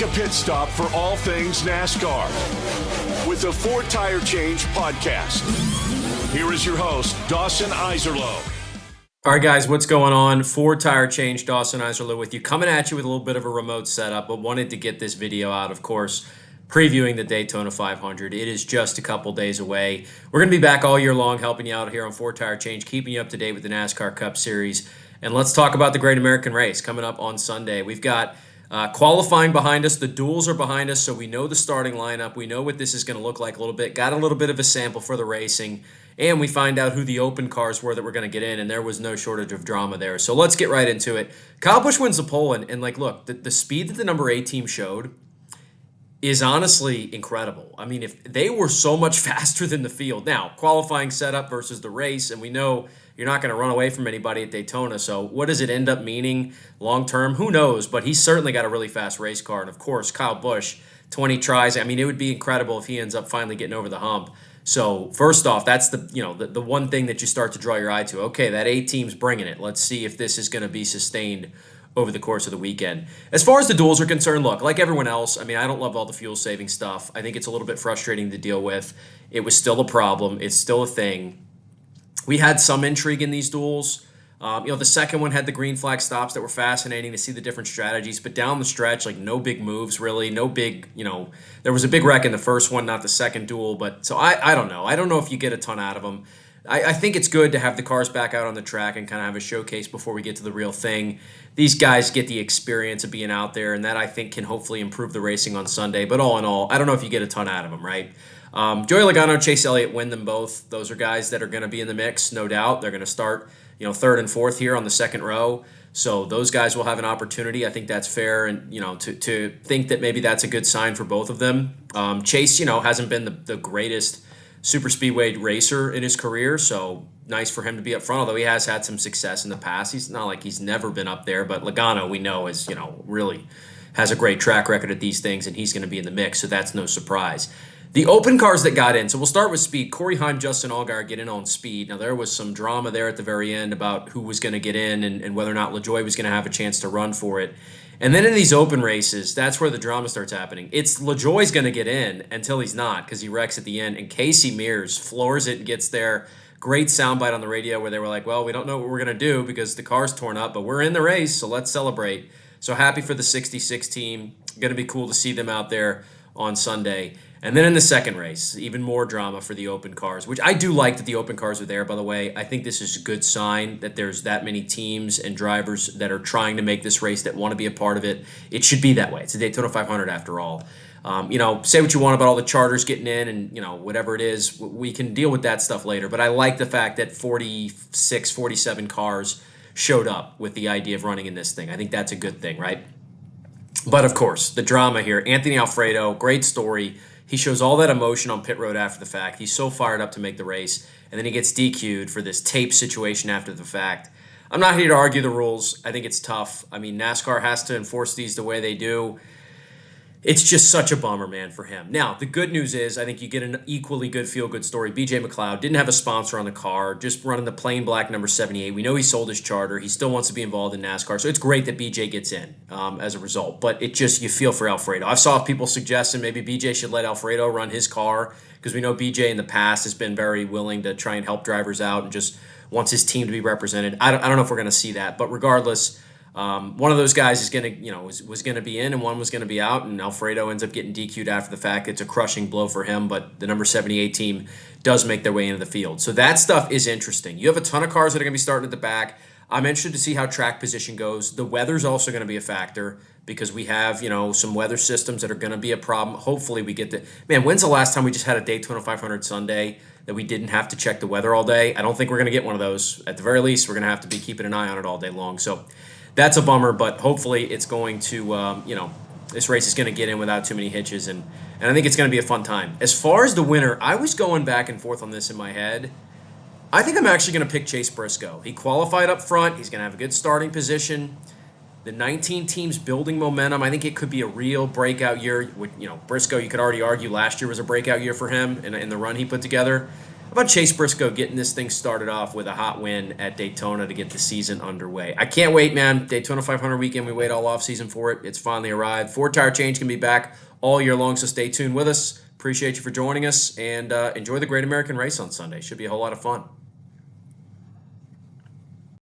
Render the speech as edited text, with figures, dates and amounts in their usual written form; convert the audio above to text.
a pit stop for all things NASCAR with the Four Tire Change podcast. Here is your host, Dawson Iserlo. All right, guys, what's going on? Four Tire Change, Dawson Iserlo with you, coming at you with a little bit of a remote setup, but wanted to get this video out, of course, previewing the Daytona 500. It is just a couple days away. We're going to be back all year long helping you out here on Four Tire Change, keeping you up to date with the NASCAR Cup Series. And let's talk about the Great American Race coming up on Sunday. We've got qualifying behind us. The duels are behind us, so we know the starting lineup. We know what this is going to look like a little bit. Got a little bit of a sample for the racing. And we find out who the open cars were that we're going to get in, and there was no shortage of drama there. So let's get right into it. Kyle Busch wins the pole, and look, the speed that the number 8 team showed is honestly incredible. I mean, if they were so much faster than the field. Now, qualifying setup versus the race, and we know you're not going to run away from anybody at Daytona, so what does it end up meaning long-term? Who knows, but he's certainly got a really fast race car, and of course, Kyle Busch, 20 tries. I mean, it would be incredible if he ends up finally getting over the hump. So first off, that's the one thing that you start to draw your eye to. Okay, that 8 team's bringing it. Let's see if this is going to be sustained over the course of the weekend. As far as the duels are concerned, look, like everyone else, I mean, I don't love all the fuel-saving stuff. I think it's a little bit frustrating to deal with. It was still a problem. It's still a thing. We had some intrigue in these duels. The second one had the green flag stops that were fascinating to see the different strategies, but down the stretch, like no big moves really, no big, there was a big wreck in the first one, not the second duel, but so I don't know. I don't know if you get a ton out of them. I think it's good to have the cars back out on the track and kind of have a showcase before we get to the real thing. These guys get the experience of being out there, and that I think can hopefully improve the racing on Sunday, but all in all, I don't know if you get a ton out of them, right? Joey Logano, Chase Elliott win them both. Those are guys that are going to be in the mix, no doubt. They're going to start third and fourth here on the second row. So those guys will have an opportunity. I think that's fair, and to think that maybe that's a good sign for both of them. Chase, hasn't been the greatest super speedway racer in his career, so nice for him to be up front, although he has had some success in the past. He's not like he's never been up there, but Logano, we know, is really has a great track record at these things, and he's going to be in the mix, so that's no surprise. The open cars that got in, so we'll start with speed. Corey Heim, Justin Allgaier get in on speed. Now, there was some drama there at the very end about who was going to get in and whether or not LaJoie was going to have a chance to run for it. And then in these open races, that's where the drama starts happening. It's LaJoie's going to get in until he's not because he wrecks at the end. And Casey Mears floors it and gets there. Great soundbite on the radio where they were like, well, we don't know what we're going to do because the car's torn up, but we're in the race, so let's celebrate. So happy for the 66 team. Going to be cool to see them out there on Sunday. And then in the second race, even more drama for the open cars, which I do like that the open cars are there, by the way. I think this is a good sign that there's that many teams and drivers that are trying to make this race that want to be a part of it. It should be that way. It's a Daytona 500 after all. Say what you want about all the charters getting in and, whatever it is. We can deal with that stuff later. But I like the fact that 46, 47 cars showed up with the idea of running in this thing. I think that's a good thing, right? But, of course, the drama here. Anthony Alfredo, great story. He shows all that emotion on pit road after the fact. He's so fired up to make the race. And then he gets DQ'd for this tape situation after the fact. I'm not here to argue the rules. I think it's tough. I mean, NASCAR has to enforce these the way they do. It's just such a bummer, man, for him. Now, the good news is I think you get an equally good feel-good story. BJ McLeod didn't have a sponsor on the car, just running the plain black number 78. We know he sold his charter. He still wants to be involved in NASCAR, so it's great that BJ gets in as a result. But you feel for Alfredo. I saw people suggesting maybe BJ should let Alfredo run his car because we know BJ in the past has been very willing to try and help drivers out and just wants his team to be represented. I don't know if we're going to see that, but regardless, one of those guys is going to, was going to be in and one was going to be out, and Alfredo ends up getting DQ'd after the fact. It's a crushing blow for him, but the number 78 team does make their way into the field. So that stuff is interesting. You have a ton of cars that are going to be starting at the back. I'm interested to see how track position goes. The weather's also going to be a factor because we have, some weather systems that are going to be a problem. Hopefully we get the, man, when's the last time we just had a Daytona 500 Sunday that we didn't have to check the weather all day? I don't think we're going to get one of those. At the very least, we're going to have to be keeping an eye on it all day long. So that's a bummer, but hopefully it's going to, this race is going to get in without too many hitches, and I think it's going to be a fun time. As far as the winner, I was going back and forth on this in my head. I think I'm actually going to pick Chase Briscoe. He qualified up front. He's going to have a good starting position. The 19 teams building momentum. I think it could be a real breakout year. Briscoe, you could already argue last year was a breakout year for him in the run he put together. about Chase Briscoe getting this thing started off with a hot win at Daytona to get the season underway? I can't wait, man. Daytona 500 weekend, we wait all offseason for it. It's finally arrived. Ford Tire Change can be back all year long, so stay tuned with us. Appreciate you for joining us, and enjoy the Great American Race on Sunday. Should be a whole lot of fun.